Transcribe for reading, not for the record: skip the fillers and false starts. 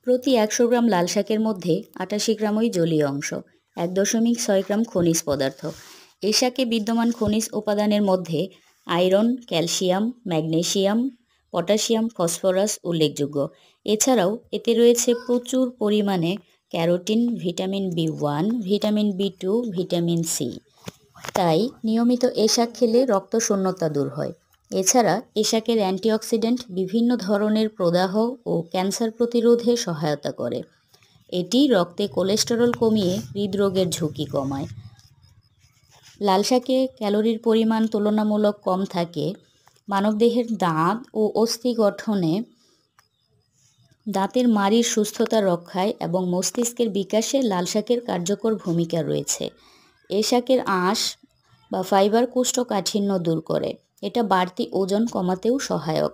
প্রতি ১০০ গ্রাম লাল শাকের মধ্যে ৮৮ গ্রামই জলীয় অংশ, ১.৬ গ্রাম খনিজ পদার্থ। এই শাকে বিদ্যমান খনিজ উপাদানের মধ্যে iron, calcium, magnesium, potassium, phosphorus উল্লেখযোগ্য। এছাড়াও এতে রয়েছে প্রচুর পরিমাণে carotene, vitamin B one, vitamin B2, vitamin C. তাই নিয়মিত এ শাক খেলে রক্তশূন্যতা দূর হয়। এছাড়া এ শাকের অ্যান্টিঅক্সিডেন্ট বিভিন্ন ধরনের প্রদাহ ও ক্যান্সার প্রতিরোধে সহায়তা করে। এটি রক্তে কোলেস্টেরল কমিয়ে হৃদরোগের ঝুঁকি কমায়। লাল শাকে ক্যালোরির পরিমাণ তুলনামূলক কম থাকে। মানবদেহের দাঁত ও অস্থি গঠনে, দাঁতের মাড়ির সুস্থতা রক্ষায় এবং মস্তিষ্কের বিকাশে লাল শাকের কার্যকর ভূমিকা রয়েছে। এ শাকের আঁশ বা ফাইবার কোষ্ঠকাঠিন্য দূর করে। এটা বাড়তি ওজন কমাতেও সহায়ক।